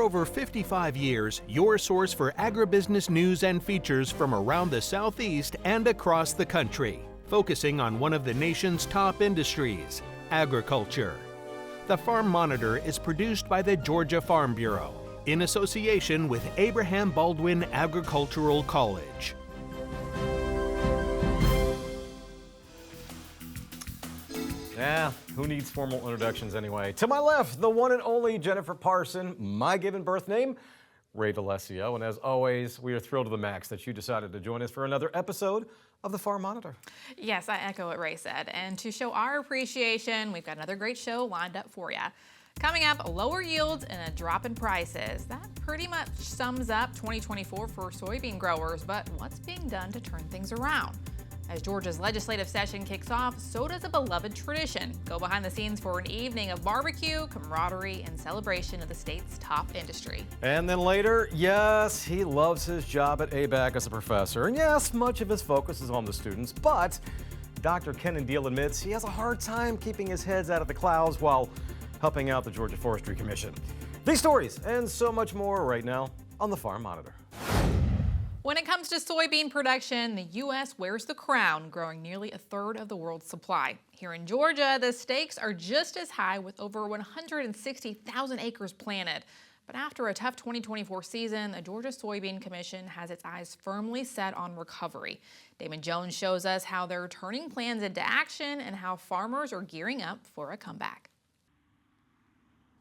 over 55 years, your source for agribusiness news and features from around the Southeast and across the country, focusing on one of the nation's top industries, agriculture. The Farm Monitor is produced by the Georgia Farm Bureau in association with Abraham Baldwin Agricultural College. Yeah, who needs formal introductions anyway? To my left, the one and only Jennifer Parson, my given birth name, Ray D'Alessio. And as always, we are thrilled to the max that you decided to join us for another episode of the Farm Monitor. Yes, I echo what Ray said. And to show our appreciation, we've got another great show lined up for you. Coming up, lower yields and a drop in prices. That pretty much sums up 2024 for soybean growers, but what's being done to turn things around? As Georgia's legislative session kicks off, so does a beloved tradition. Go behind the scenes for an evening of barbecue, camaraderie, and celebration of the state's top industry. And then later, yes, he loves his job at ABAC as a professor. And yes, much of his focus is on the students, but Dr. Kennon Deal admits he has a hard time keeping his head out of the clouds while helping out the Georgia Forestry Commission. These stories and so much more right now on the Farm Monitor. When it comes to soybean production, the U.S. wears the crown, growing nearly a third of the world's supply. Here in Georgia, the stakes are just as high with over 160,000 acres planted. But after a tough 2024 season, the Georgia Soybean Commission has its eyes firmly set on recovery. Damon Jones shows us how they're turning plans into action and how farmers are gearing up for a comeback.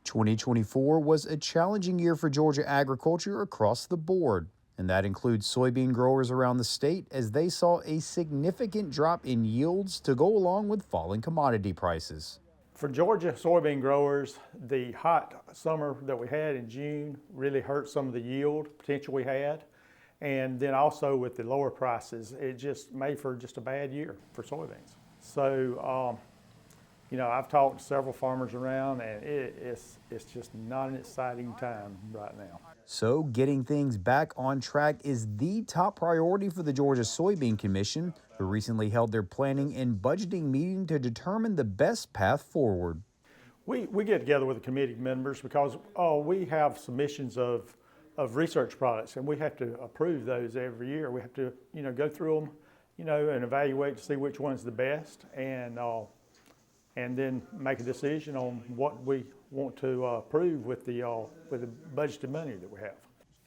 2024 was a challenging year for Georgia agriculture across the board. And that includes soybean growers around the state as they saw a significant drop in yields to go along with falling commodity prices. For Georgia soybean growers, the hot summer that we had in June really hurt some of the yield potential we had. And then also with the lower prices, it just made for just a bad year for soybeans. So, I've talked to several farmers around, and it's just not an exciting time right now. So getting things back on track is the top priority for the Georgia Soybean Commission, who recently held their planning and budgeting meeting to determine the best path forward. We get together with the committee members because we have submissions of research products, and we have to approve those every year. We have to go through them and evaluate to see which one's the best, and then make a decision on what we want to approve with the budgeted money that we have.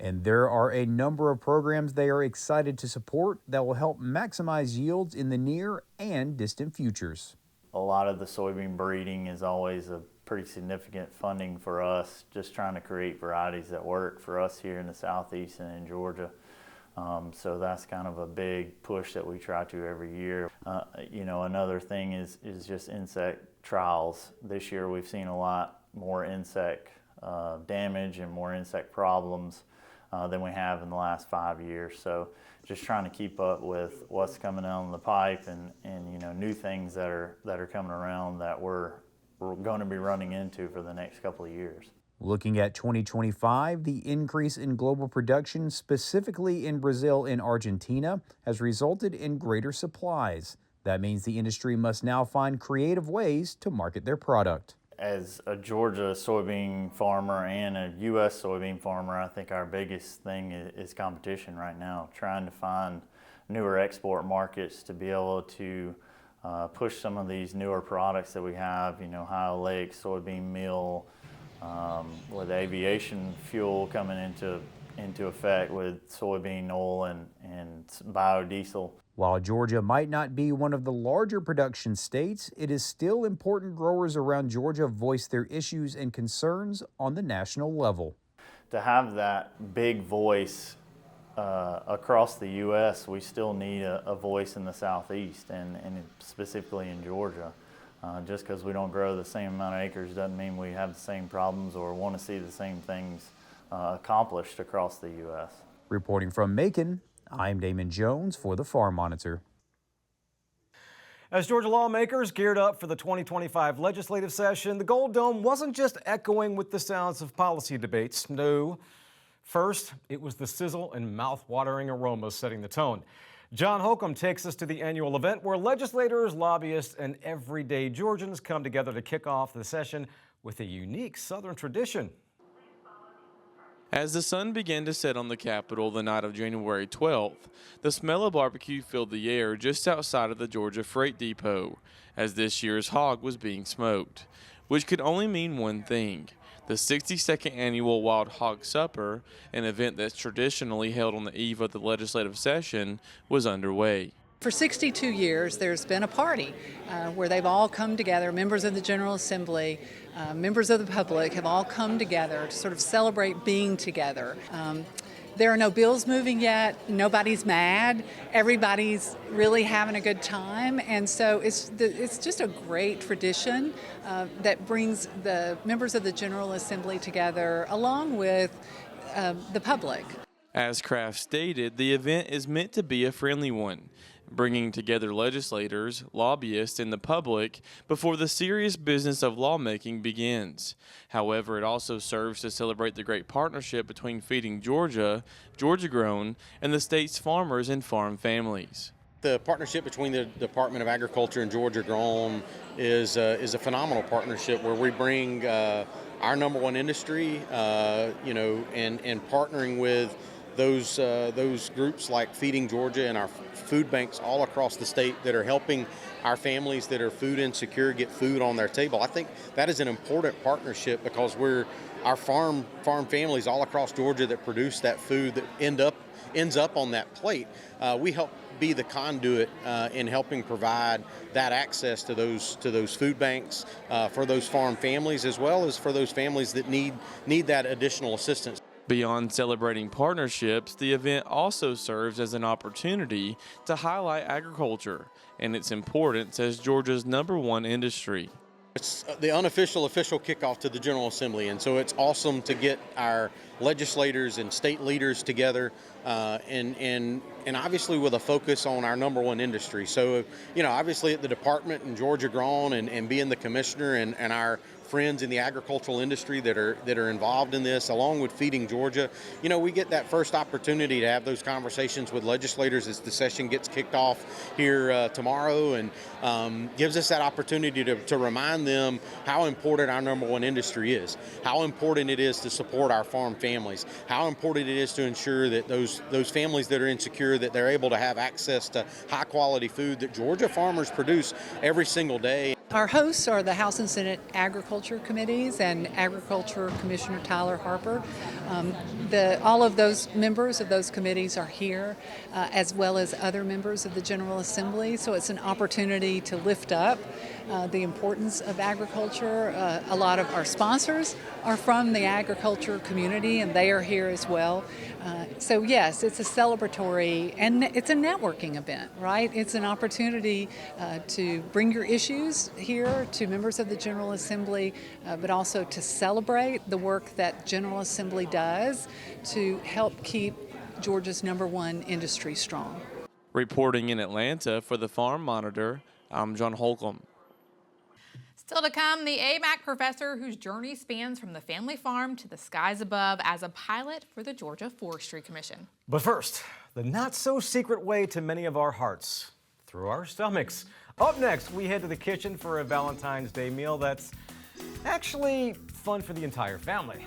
And there are a number of programs they are excited to support that will help maximize yields in the near and distant futures. A lot of the soybean breeding is always a pretty significant funding for us, just trying to create varieties that work for us here in the Southeast and in Georgia. So that's kind of a big push that we try to every year. Another thing is just insect trials. This year we've seen a lot more insect damage and more insect problems than we have in the last 5 years. So just trying to keep up with what's coming down the pipe and new things that are coming around that we're going to be running into for the next couple of years. Looking at 2025, the increase in global production, specifically in Brazil and Argentina, has resulted in greater supplies. That means the industry must now find creative ways to market their product. As a Georgia soybean farmer and a U.S. soybean farmer, I think our biggest thing is competition right now, trying to find newer export markets to be able to push some of these newer products that we have, high oleic soybean meal, with aviation fuel coming into effect with soybean oil and biodiesel. While Georgia might not be one of the larger production states, it is still important growers around Georgia voice their issues and concerns on the national level. To have that big voice across the U.S., we still need a voice in the Southeast and specifically in Georgia. Just because we don't grow the same amount of acres doesn't mean we have the same problems or want to see the same things accomplished across the U.S. Reporting from Macon, I'm Damon Jones for the Farm Monitor. As Georgia lawmakers geared up for the 2025 legislative session, the Gold Dome wasn't just echoing with the sounds of policy debates. No. First, it was the sizzle and mouth-watering aromas setting the tone. John Holcomb takes us to the annual event where legislators, lobbyists, and everyday Georgians come together to kick off the session with a unique Southern tradition. As the sun began to set on the Capitol the night of January 12th, the smell of barbecue filled the air just outside of the Georgia Freight Depot, as this year's hog was being smoked, which could only mean one thing. The 62nd annual Wild Hog Supper, an event that's traditionally held on the eve of the legislative session, was underway. For 62 years, there's been a party where they've all come together, members of the General Assembly, members of the public have all come together to sort of celebrate being together. There are no bills moving yet, nobody's mad, everybody's really having a good time, and so it's just a great tradition that brings the members of the General Assembly together along with the public. As Kraft stated, the event is meant to be a friendly one, bringing together legislators, lobbyists, and the public before the serious business of lawmaking begins. However, it also serves to celebrate the great partnership between Feeding Georgia, Georgia Grown, and the state's farmers and farm families. The partnership between the Department of Agriculture and Georgia Grown is a phenomenal partnership where we bring our number one industry, and partnering with those groups like Feeding Georgia and our food banks all across the state that are helping our families that are food insecure get food on their table. I think that is an important partnership because our farm families all across Georgia that produce that food that ends up on that plate. We help be the conduit in helping provide that access to those food banks for those farm families as well as for those families that need that additional assistance. Beyond celebrating partnerships, the event also serves as an opportunity to highlight agriculture and its importance as Georgia's #1 industry. It's the official kickoff to the General Assembly, and so it's awesome to get our legislators and state leaders together, and obviously with a focus on our #1 industry. So, obviously at the department and Georgia Grown and being the commissioner and our friends in the agricultural industry that are involved in this, along with Feeding Georgia, we get that first opportunity to have those conversations with legislators as the session gets kicked off here tomorrow, and gives us that opportunity to remind them how important our #1 industry is, how important it is to support our farm families, how important it is to ensure that those families that are insecure, that they're able to have access to high quality food that Georgia farmers produce every single day. Our hosts are the House and Senate Agriculture Committees and Agriculture Commissioner Tyler Harper. All of those members of those committees are here, as well as other members of the General Assembly. So it's an opportunity to lift up the importance of agriculture. A lot of our sponsors are from the agriculture community, and they are here as well. So yes, it's a celebratory and it's a networking event, right? It's an opportunity to bring your issues here to members of the General Assembly, but also to celebrate the work that General Assembly does to help keep Georgia's #1 industry strong. Reporting in Atlanta for the Farm Monitor, I'm John Holcomb. Still to come, the ABAC professor whose journey spans from the family farm to the skies above as a pilot for the Georgia Forestry Commission. But first, the not-so-secret way to many of our hearts, through our stomachs. Up next, we head to the kitchen for a Valentine's Day meal that's actually fun for the entire family.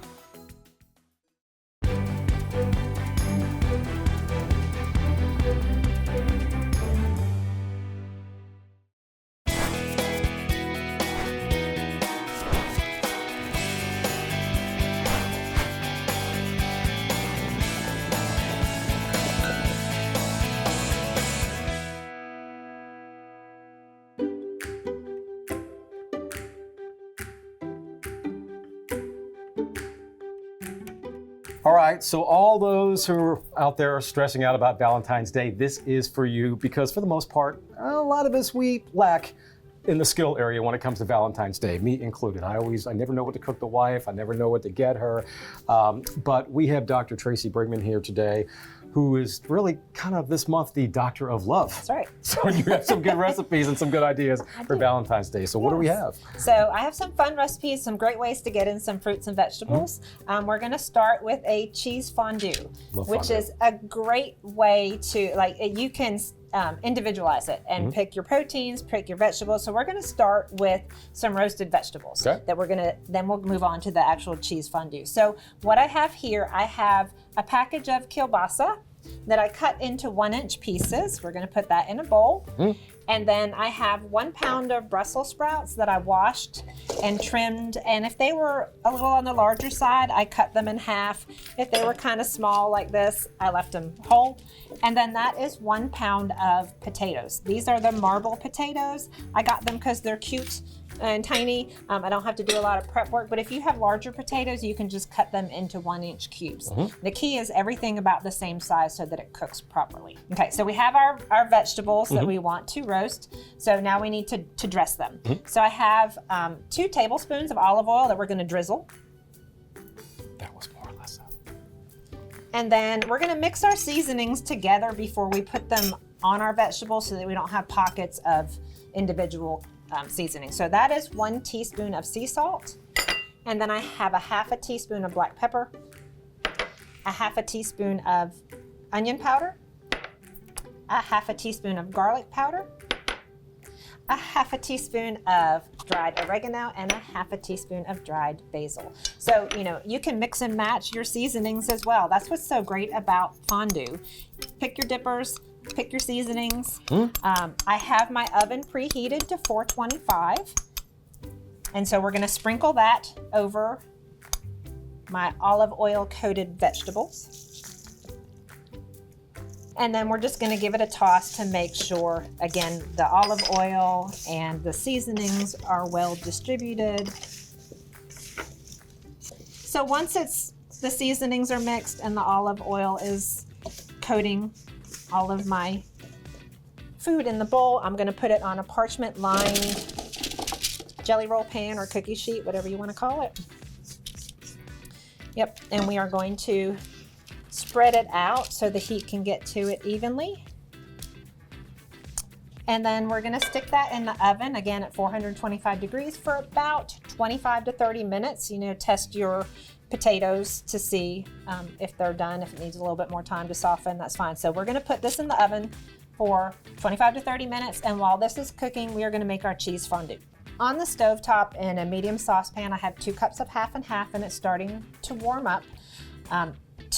All right, so all those who are out there stressing out about Valentine's Day, this is for you because for the most part, a lot of us, we lack in the skill area when it comes to Valentine's Day, me included. I never know what to cook the wife, I never know what to get her, but we have Dr. Tracy Brigman here today, who is really kind of this month the doctor of love. That's right. So you have some good recipes and some good ideas for Valentine's Day. So what do we have? So I have some fun recipes, some great ways to get in some fruits and vegetables. We're going to start with a cheese fondue, which is a great way to, you can individualize it and pick your proteins, pick your vegetables. So we're gonna start with some roasted vegetables that then we'll move on to the actual cheese fondue. So what I have here, I have a package of kielbasa that I cut into 1-inch pieces. We're gonna put that in a bowl. And then I have 1 pound of Brussels sprouts that I washed and trimmed. And if they were a little on the larger side, I cut them in half. If they were kind of small like this, I left them whole. And then that is 1 pound of potatoes. These are the marble potatoes. I got them because they're cute and tiny. I don't have to do a lot of prep work, but if you have larger potatoes, you can just cut them into 1-inch cubes. The key is everything about the same size so that it cooks properly. Okay, so we have our vegetables that we want to roast. So now we need to dress them. So I have 2 tablespoons of olive oil that we're gonna drizzle. That was more or less so. And then we're gonna mix our seasonings together before we put them on our vegetables so that we don't have pockets of individual seasoning. So that is 1 teaspoon of sea salt. And then I have a 1/2 teaspoon of black pepper, a 1/2 teaspoon of onion powder, a 1/2 teaspoon of garlic powder, a 1/2 teaspoon of dried oregano, and a 1/2 teaspoon of dried basil. So, you know, you can mix and match your seasonings as well. That's what's so great about fondue. Pick your dippers, pick your seasonings. I have my oven preheated to 425. And so we're gonna sprinkle that over my olive oil coated vegetables. And then we're just gonna give it a toss to make sure, again, the olive oil and the seasonings are well distributed. So once the seasonings are mixed and the olive oil is coating all of my food in the bowl, I'm gonna put it on a parchment lined jelly roll pan or cookie sheet, whatever you wanna call it. Yep, and we are going to spread it out so the heat can get to it evenly. And then we're gonna stick that in the oven, again at 425 degrees for about 25 to 30 minutes. You know, test your potatoes to see if they're done. If it needs a little bit more time to soften, that's fine. So we're gonna put this in the oven for 25 to 30 minutes. And while this is cooking, we are gonna make our cheese fondue. On the stovetop in a medium saucepan, I have 2 cups of 1/2 and 1/2, and it's starting to warm up.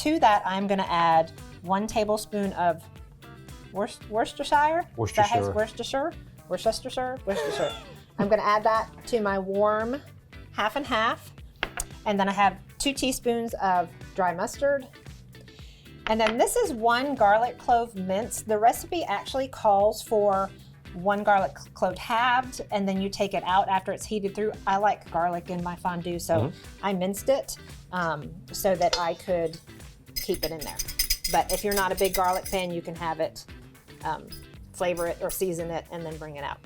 To that, I'm gonna add 1 tablespoon of Worcestershire. Worcestershire. I'm gonna add that to my warm 1/2 and 1/2. And then I have 2 teaspoons of dry mustard. And then this is 1 garlic clove minced. The recipe actually calls for 1 garlic clove halved, and then you take it out after it's heated through. I like garlic in my fondue, so I minced it so that I could keep it in there. But if you're not a big garlic fan, you can have it, flavor it or season it, and then bring it out.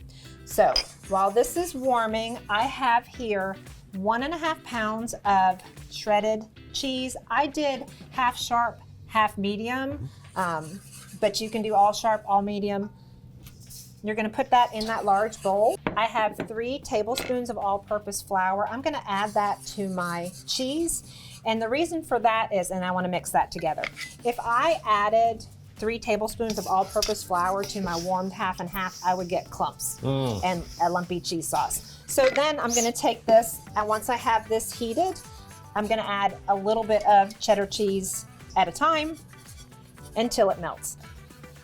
So while this is warming, I have here 1.5 pounds of shredded cheese. I did half sharp, half medium, but you can do all sharp, all medium. You're gonna put that in that large bowl. I have 3 tablespoons of all-purpose flour. I'm gonna add that to my cheese. And the reason for that is, and I wanna mix that together. If I added 3 tablespoons of all-purpose flour to my warmed 1/2 and 1/2, I would get clumps and a lumpy cheese sauce. So then I'm gonna take this, and once I have this heated, I'm gonna add a little bit of cheddar cheese at a time until it melts.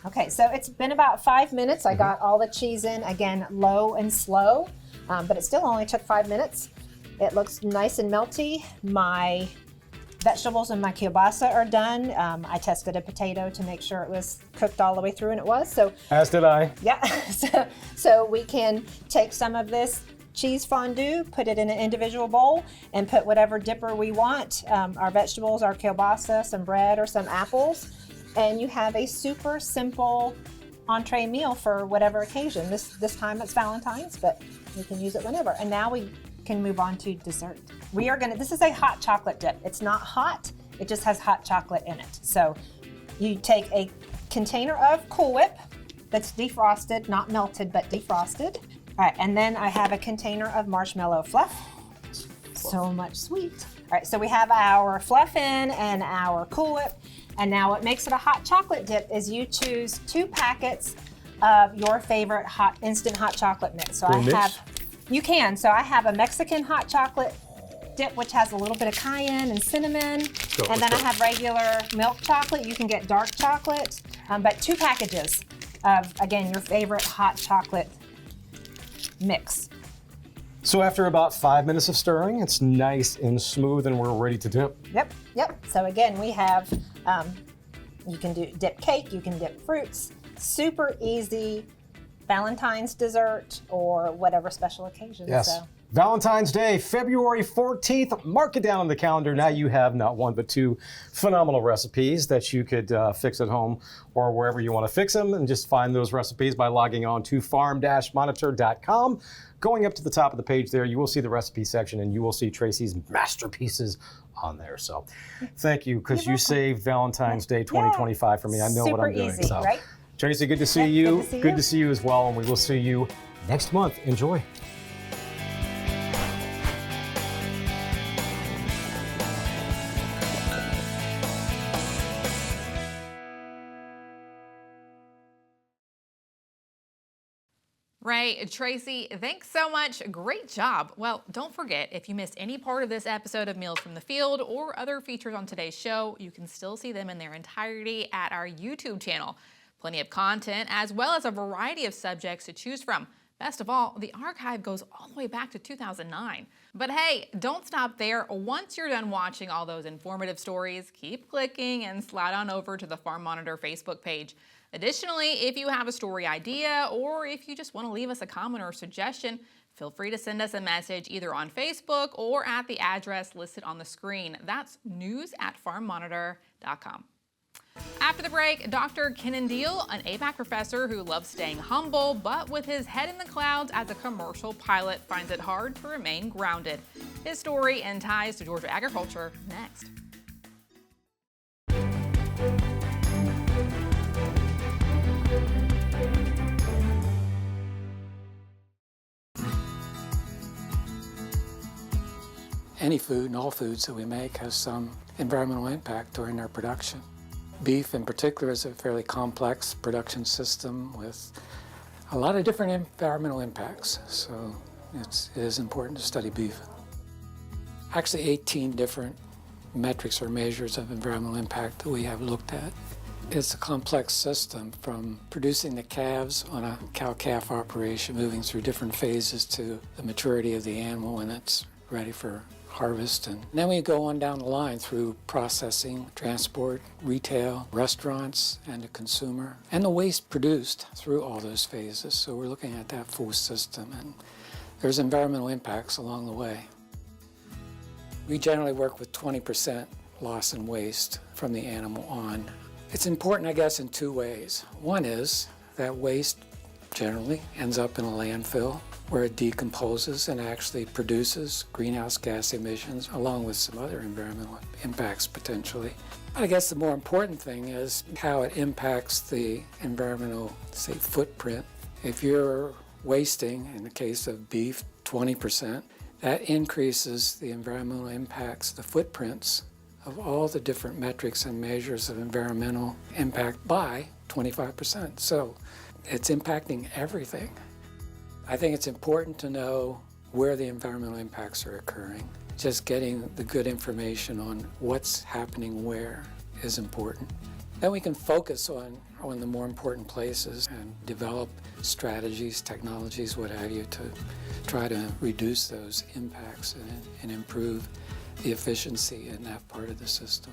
Okay, so it's been about 5 minutes. I got all the cheese in, again, low and slow, but it still only took 5 minutes. It looks nice and melty. My vegetables and my kielbasa are done. I tested a potato to make sure it was cooked all the way through, and it was. So as did I. Yeah, so we can take some of this cheese fondue, put it in an individual bowl, and put whatever dipper we want, our vegetables, our kielbasa, some bread, or some apples, and you have a super simple entree meal for whatever occasion. This time it's Valentine's, but you can use it whenever. And now we can move on to dessert. This is a hot chocolate dip. It's not hot, it just has hot chocolate in it. So you take a container of Cool Whip that's defrosted, not melted, but defrosted. All right, and then I have a container of marshmallow fluff. So much sweet. All right, so we have our fluff in and our Cool Whip. And now what makes it a hot chocolate dip is you choose 2 packets of your favorite instant hot chocolate mix. So you can. So I have a Mexican hot chocolate dip, which has a little bit of cayenne and cinnamon. And then I have regular milk chocolate. You can get dark chocolate, but 2 packages of, again, your favorite hot chocolate mix. So after about 5 minutes of stirring, it's nice and smooth and we're ready to dip. Yep. So again, we have, you can dip cake, you can dip fruits, super easy Valentine's dessert or whatever special occasion. Yes. So. Valentine's Day, February 14th. Mark it down on the calendar. Now you have not 1 but 2 phenomenal recipes that you could fix at home or wherever you want to fix them, and just find those recipes by logging on to farm-monitor.com. Going up to the top of the page there, you will see the recipe section and you will see Tracy's masterpieces on there. So thank you, because you saved Valentine's Day 2025 for me. I know what I'm doing. Super easy, so. right? Tracy, good to see you. Good to see you as well, and we will see you next month. Enjoy. Right, Tracy, thanks so much. Great job. Well, don't forget, if you missed any part of this episode of Meals from the Field or other features on today's show, you can still see them in their entirety at our YouTube channel. Plenty of content, as well as a variety of subjects to choose from. Best of all, the archive goes all the way back to 2009. But hey, don't stop there. Once you're done watching all those informative stories, keep clicking and slide on over to the Farm Monitor Facebook page. Additionally, if you have a story idea or if you just want to leave us a comment or suggestion, feel free to send us a message either on Facebook or at the address listed on the screen. That's news@farmmonitor.com. After the break, Dr. Kennon Deal, an ABAC professor who loves staying humble, but with his head in the clouds as a commercial pilot, finds it hard to remain grounded. His story and ties to Georgia agriculture next. Any food and all foods that we make has some environmental impact during their production. Beef in particular is a fairly complex production system with a lot of different environmental impacts, so it is important to study beef. Actually 18 different metrics or measures of environmental impact that we have looked at. It's a complex system from producing the calves on a cow-calf operation, moving through different phases to the maturity of the animal when it's ready for harvest. And then we go on down the line through processing, transport, retail, restaurants, and the consumer, and the waste produced through all those phases. So we're looking at that full system, and there's environmental impacts along the way. We generally work with 20% loss and waste from the animal on. It's important, I guess, in 2 ways. One is that waste generally ends up in a landfill where it decomposes and actually produces greenhouse gas emissions along with some other environmental impacts potentially. I guess the more important thing is how it impacts the environmental, say, footprint. If you're wasting, in the case of beef, 20%, that increases the environmental impacts, the footprints of all the different metrics and measures of environmental impact by 25%. So it's impacting everything. I think it's important to know where the environmental impacts are occurring. Just getting the good information on what's happening where is important. Then we can focus on the more important places and develop strategies, technologies, what have you, to try to reduce those impacts and improve the efficiency in that part of the system.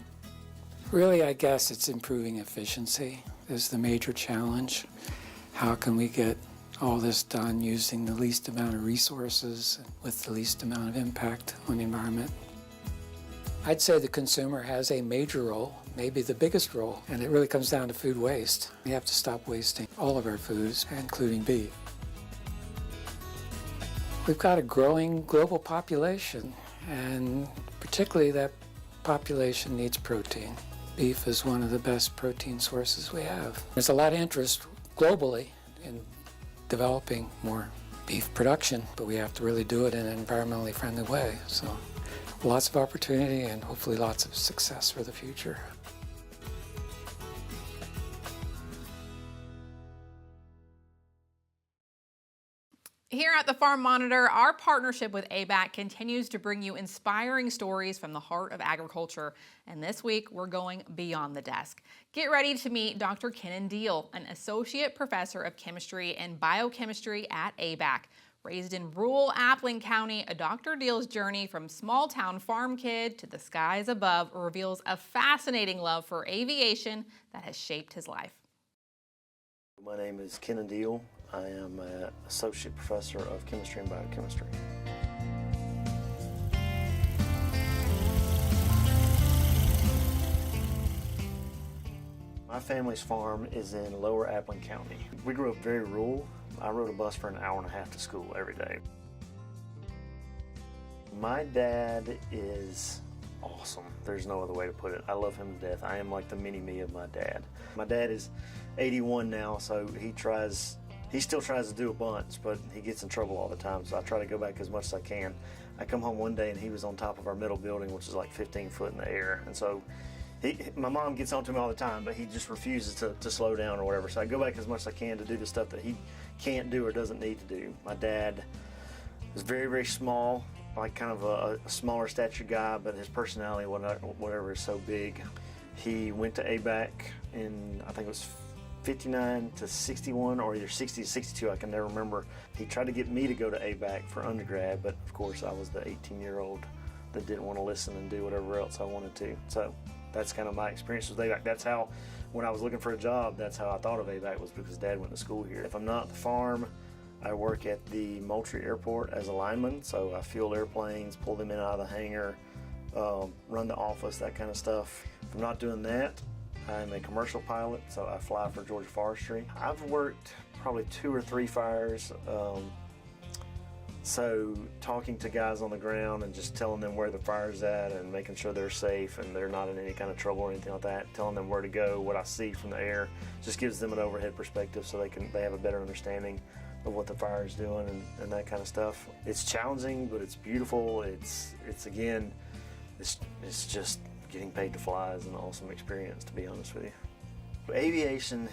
Really, I guess it's improving efficiency is the major challenge. How can we get all this done using the least amount of resources and with the least amount of impact on the environment? I'd say the consumer has a major role, maybe the biggest role, and it really comes down to food waste. We have to stop wasting all of our foods, including beef. We've got a growing global population, and particularly that population needs protein. Beef is one of the best protein sources we have. There's a lot of interest globally in developing more beef production, but we have to really do it in an environmentally friendly way. So lots of opportunity and hopefully lots of success for the future. at the Farm Monitor, our partnership with ABAC continues to bring you inspiring stories from the heart of agriculture. And this week, we're going beyond the desk. Get ready to meet Dr. Kennon Deal, an associate professor of chemistry and biochemistry at ABAC. Raised in rural Appling County, Dr. Deal's journey from small-town farm kid to the skies above reveals a fascinating love for aviation that has shaped his life. My name is Kennon Deal. I am an associate professor of chemistry and biochemistry. My family's farm is in lower Appling County. We grew up very rural. I rode a bus for an hour and a half to school every day. My dad is awesome. There's no other way to put it. I love him to death. I am like the mini-me of my dad. My dad is 81 now, so he still tries to do a bunch, but he gets in trouble all the time, so I try to go back as much as I can. I come home one day and he was on top of our middle building, which is like 15 foot in the air, and so my mom gets on to him all the time, but he just refuses to slow down or whatever. So I go back as much as I can to do the stuff that he can't do or doesn't need to do. My dad is very, very small, like kind of a smaller stature guy, but his personality, whatever, is so big. He went to ABAC in, I think it was 59 to 61 or either 60 to 62, I can never remember. He tried to get me to go to ABAC for undergrad, but of course I was the 18-year-old that didn't want to listen and do whatever else I wanted to. So that's kind of my experience with ABAC. That's how, when I was looking for a job, that's how I thought of ABAC, was because Dad went to school here. If I'm not at the farm, I work at the Moultrie Airport as a lineman, so I fuel airplanes, pull them in and out of the hangar, run the office, that kind of stuff. If I'm not doing that, I'm a commercial pilot, so I fly for Georgia Forestry. I've worked probably 2 or 3 fires, so talking to guys on the ground and just telling them where the fire's at and making sure they're safe and they're not in any kind of trouble or anything like that, telling them where to go, what I see from the air, just gives them an overhead perspective so they have a better understanding of what the fire is doing and that kind of stuff. It's challenging, but it's beautiful. It's just getting paid to fly is an awesome experience, to be honest with you. Aviation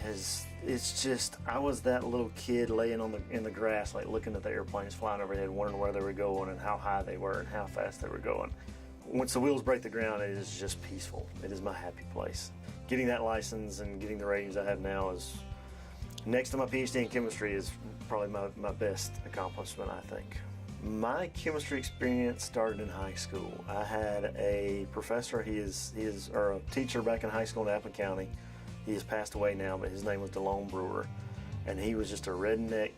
I was that little kid laying in the grass, like looking at the airplanes flying overhead, wondering where they were going and how high they were and how fast they were going. Once the wheels break the ground, it is just peaceful. It is my happy place. Getting that license and getting the ratings I have now is, next to my PhD in chemistry, is probably my best accomplishment, I think. My chemistry experience started in high school. I had a professor, or a teacher back in high school in Appling County. He has passed away now, but his name was DeLone Brewer, and he was just a redneck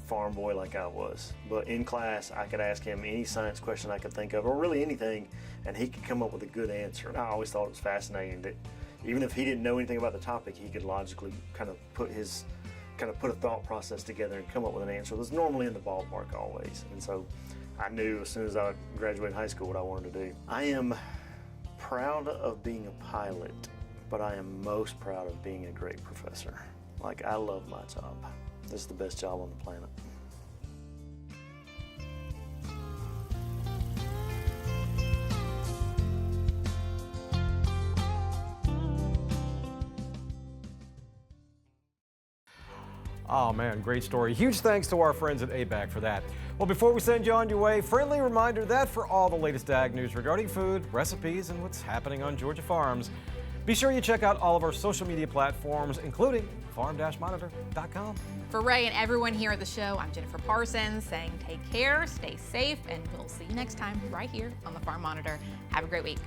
farm boy like I was. But in class, I could ask him any science question I could think of, or really anything, and he could come up with a good answer. I always thought it was fascinating that even if he didn't know anything about the topic, he could logically kind of put a thought process together and come up with an answer that was normally in the ballpark always. And so I knew as soon as I graduated high school what I wanted to do. I am proud of being a pilot, but I am most proud of being a great professor. Like, I love my job. This is the best job on the planet. Oh man, great story. Huge thanks to our friends at ABAC for that. Well, before we send you on your way, friendly reminder that for all the latest ag news regarding food, recipes, and what's happening on Georgia farms, be sure you check out all of our social media platforms, including farm-monitor.com. For Ray and everyone here at the show, I'm Jennifer Parsons saying take care, stay safe, and we'll see you next time right here on the Farm Monitor. Have a great week.